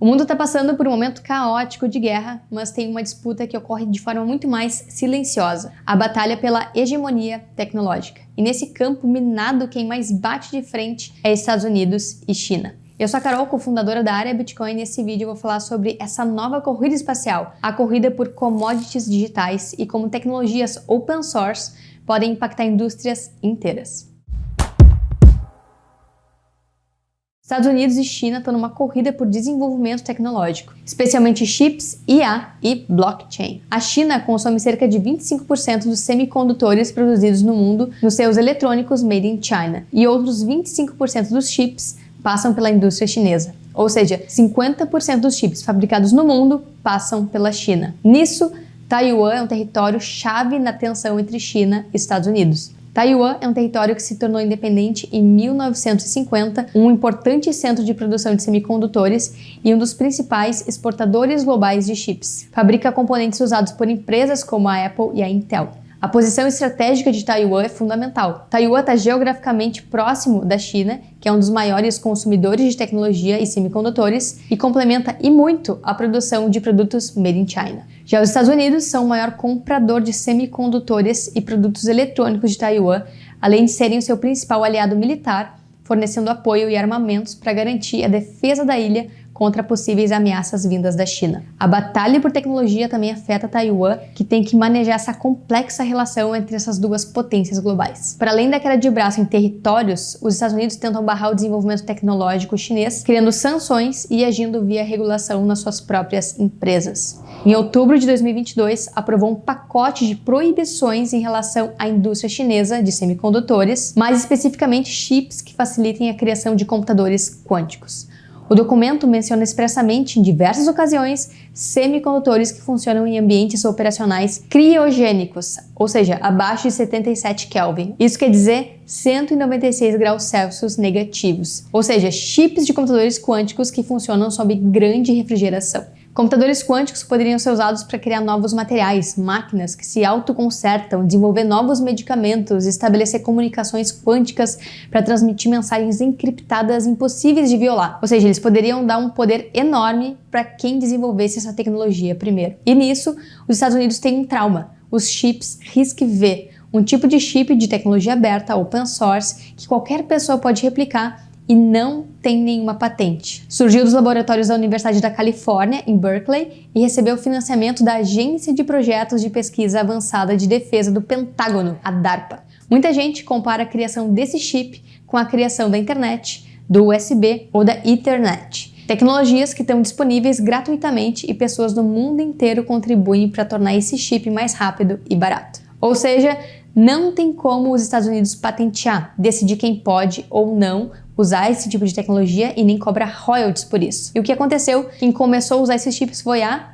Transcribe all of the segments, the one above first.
O mundo está passando por um momento caótico de guerra, mas tem uma disputa que ocorre de forma muito mais silenciosa, a batalha pela hegemonia tecnológica. E nesse campo minado, quem mais bate de frente é Estados Unidos e China. Eu sou a Carol, cofundadora da Área Bitcoin, e nesse vídeo eu vou falar sobre essa nova corrida espacial, a corrida por commodities digitais e como tecnologias open source podem impactar indústrias inteiras. Estados Unidos e China estão numa corrida por desenvolvimento tecnológico, especialmente chips, IA e blockchain. A China consome cerca de 25% dos semicondutores produzidos no mundo nos seus eletrônicos made in China, e outros 25% dos chips passam pela indústria chinesa. Ou seja, 50% dos chips fabricados no mundo passam pela China. Nisso, Taiwan é um território chave na tensão entre China e Estados Unidos. Taiwan é um território que se tornou independente em 1950, um importante centro de produção de semicondutores e um dos principais exportadores globais de chips. Fabrica componentes usados por empresas como a Apple e a Intel. A posição estratégica de Taiwan é fundamental. Taiwan está geograficamente próximo da China, que é um dos maiores consumidores de tecnologia e semicondutores, e complementa e muito a produção de produtos made in China. Já os Estados Unidos são o maior comprador de semicondutores e produtos eletrônicos de Taiwan, além de serem o seu principal aliado militar, fornecendo apoio e armamentos para garantir a defesa da ilha contra possíveis ameaças vindas da China. A batalha por tecnologia também afeta Taiwan, que tem que manejar essa complexa relação entre essas duas potências globais. Para além da queda de braço em territórios, os Estados Unidos tentam barrar o desenvolvimento tecnológico chinês, criando sanções e agindo via regulação nas suas próprias empresas. Em outubro de 2022, aprovou um pacote de proibições em relação à indústria chinesa de semicondutores, mais especificamente chips que facilitem a criação de computadores quânticos. O documento menciona expressamente, em diversas ocasiões, semicondutores que funcionam em ambientes operacionais criogênicos, ou seja, abaixo de 77 Kelvin. Isso quer dizer 196 graus Celsius negativos, ou seja, chips de computadores quânticos que funcionam sob grande refrigeração. Computadores quânticos poderiam ser usados para criar novos materiais, máquinas que se autoconsertam, desenvolver novos medicamentos, estabelecer comunicações quânticas para transmitir mensagens encriptadas impossíveis de violar. Ou seja, eles poderiam dar um poder enorme para quem desenvolvesse essa tecnologia primeiro. E nisso, os Estados Unidos têm um trauma, os chips RISC-V, um tipo de chip de tecnologia aberta, open source, que qualquer pessoa pode replicar e não tem nenhuma patente. Surgiu dos laboratórios da Universidade da Califórnia, em Berkeley, e recebeu financiamento da Agência de Projetos de Pesquisa Avançada de Defesa do Pentágono, a DARPA. Muita gente compara a criação desse chip com a criação da internet, do USB ou da Ethernet. Tecnologias que estão disponíveis gratuitamente e pessoas no mundo inteiro contribuem para tornar esse chip mais rápido e barato. Ou seja, não tem como os Estados Unidos patentear, decidir quem pode ou não usar esse tipo de tecnologia e nem cobra royalties por isso. E o que aconteceu? Quem começou a usar esses chips foi a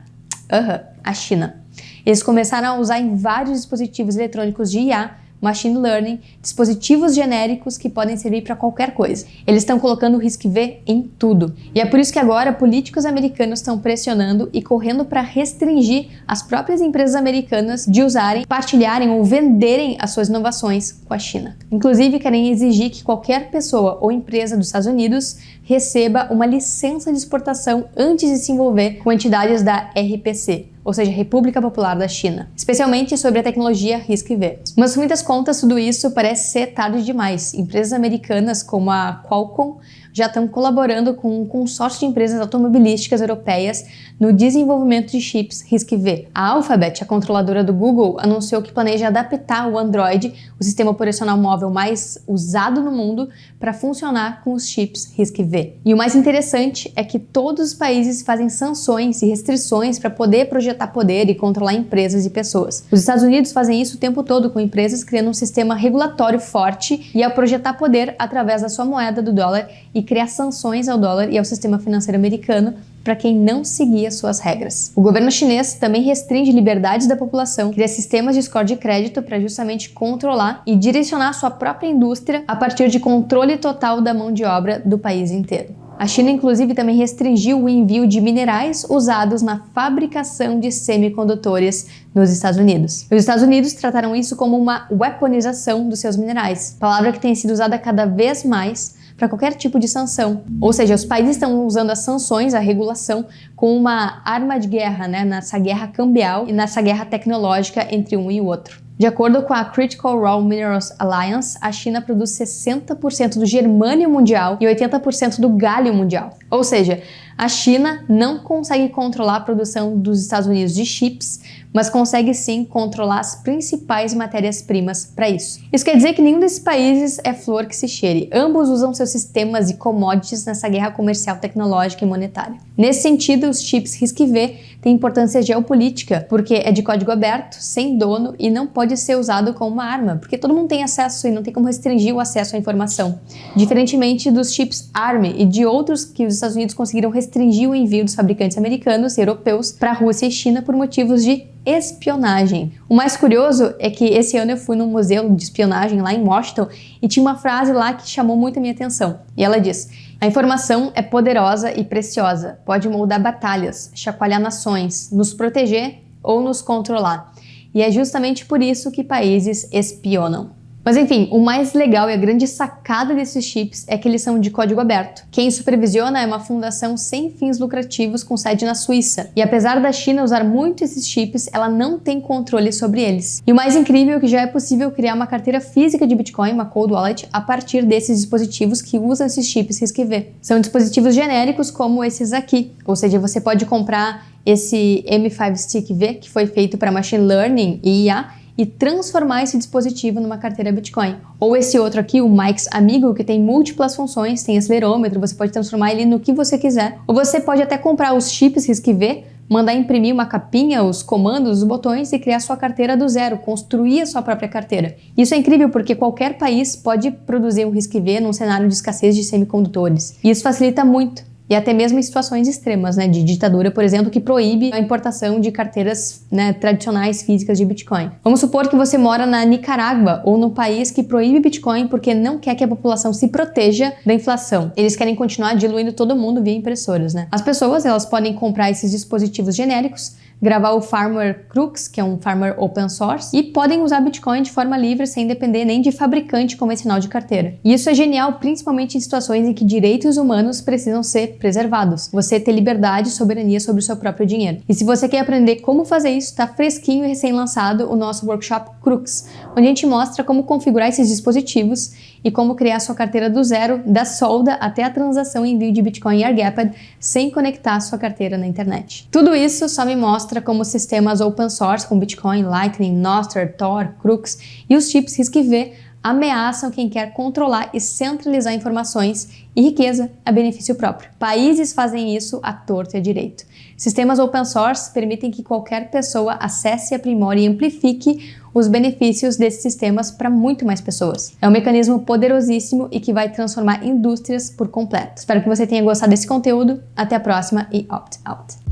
China. Eles começaram a usar em vários dispositivos eletrônicos de IA, machine learning, dispositivos genéricos que podem servir para qualquer coisa. Eles estão colocando o RISC-V em tudo. E é por isso que agora políticos americanos estão pressionando e correndo para restringir as próprias empresas americanas de usarem, partilharem ou venderem as suas inovações com a China. Inclusive, querem exigir que qualquer pessoa ou empresa dos Estados Unidos receba uma licença de exportação antes de se envolver com entidades da RPC, ou seja, República Popular da China, especialmente sobre a tecnologia RISC-V. Mas, com muitas contas, tudo isso parece ser tarde demais. Empresas americanas como a Qualcomm já estão colaborando com um consórcio de empresas automobilísticas europeias no desenvolvimento de chips RISC-V. A Alphabet, a controladora do Google, anunciou que planeja adaptar o Android, o sistema operacional móvel mais usado no mundo, para funcionar com os chips RISC-V. E o mais interessante é que todos os países fazem sanções e restrições para poder projetar poder e controlar empresas e pessoas. Os Estados Unidos fazem isso o tempo todo com empresas criando um sistema regulatório forte e ao projetar poder através da sua moeda, do dólar, e criar sanções ao dólar e ao sistema financeiro americano para quem não seguia suas regras. O governo chinês também restringe liberdades da população, cria sistemas de score de crédito para justamente controlar e direcionar sua própria indústria a partir de controle total da mão de obra do país inteiro. A China, inclusive, também restringiu o envio de minerais usados na fabricação de semicondutores nos Estados Unidos. Os Estados Unidos trataram isso como uma weaponização dos seus minerais, palavra que tem sido usada cada vez mais para qualquer tipo de sanção. Ou seja, os países estão usando as sanções, a regulação, como uma arma de guerra, né, nessa guerra cambial e nessa guerra tecnológica entre um e o outro. De acordo com a Critical Raw Minerals Alliance, a China produz 60% do germânio mundial e 80% do galho mundial. Ou seja, a China não consegue controlar a produção dos Estados Unidos de chips, mas consegue sim controlar as principais matérias-primas para isso. Isso quer dizer que nenhum desses países é flor que se cheire. Ambos usam seus sistemas e commodities nessa guerra comercial, tecnológica e monetária. Nesse sentido, os chips RISC-V têm importância geopolítica, porque é de código aberto, sem dono e não pode ser usado como uma arma, porque todo mundo tem acesso e não tem como restringir o acesso à informação. Diferentemente dos chips ARM e de outros que os Estados Unidos conseguiram restringir o envio dos fabricantes americanos e europeus para a Rússia e China por motivos de espionagem. O mais curioso é que esse ano eu fui num museu de espionagem lá em Washington e tinha uma frase lá que chamou muito a minha atenção. E ela diz: a informação é poderosa e preciosa, pode moldar batalhas, chacoalhar nações, nos proteger ou nos controlar. E é justamente por isso que países espionam. Mas enfim, o mais legal e a grande sacada desses chips é que eles são de código aberto. Quem supervisiona é uma fundação sem fins lucrativos com sede na Suíça. E apesar da China usar muito esses chips, ela não tem controle sobre eles. E o mais incrível é que já é possível criar uma carteira física de Bitcoin, uma cold wallet, a partir desses dispositivos que usam esses chips RISC-V. São dispositivos genéricos como esses aqui, ou seja, você pode comprar esse M5 Stick V, que foi feito para Machine Learning e IA, e transformar esse dispositivo numa carteira Bitcoin. Ou esse outro aqui, o Mike's Amigo, que tem múltiplas funções, tem acelerômetro, você pode transformar ele no que você quiser. Ou você pode até comprar os chips RISC-V, mandar imprimir uma capinha, os comandos, os botões e criar sua carteira do zero, construir a sua própria carteira. Isso é incrível porque qualquer país pode produzir um RISC-V num cenário de escassez de semicondutores. E isso facilita muito. E até mesmo em situações extremas, né, de ditadura, por exemplo, que proíbe a importação de carteiras, né, tradicionais físicas de Bitcoin. Vamos supor que você mora na Nicarágua ou num país que proíbe Bitcoin porque não quer que a população se proteja da inflação. Eles querem continuar diluindo todo mundo via impressoras, né? As pessoas, elas podem comprar esses dispositivos genéricos, gravar o firmware Crux, que é um firmware open source, e podem usar Bitcoin de forma livre sem depender nem de fabricante convencional de carteira. E isso é genial, principalmente em situações em que direitos humanos precisam ser preservados. Você ter liberdade e soberania sobre o seu próprio dinheiro. E se você quer aprender como fazer isso, está fresquinho e recém-lançado o nosso workshop Crux, onde a gente mostra como configurar esses dispositivos e como criar sua carteira do zero, da solda até a transação e envio de Bitcoin e Airgapped sem conectar sua carteira na internet. Tudo isso só me mostra como sistemas open source com Bitcoin, Lightning, Nostr, Tor, Crux e os chips RISC-V ameaçam quem quer controlar e centralizar informações e riqueza a benefício próprio. Países fazem isso à torto e à direito. Sistemas open source permitem que qualquer pessoa acesse, aprimore e amplifique os benefícios desses sistemas para muito mais pessoas. É um mecanismo poderosíssimo e que vai transformar indústrias por completo. Espero que você tenha gostado desse conteúdo. Até a próxima e opt out!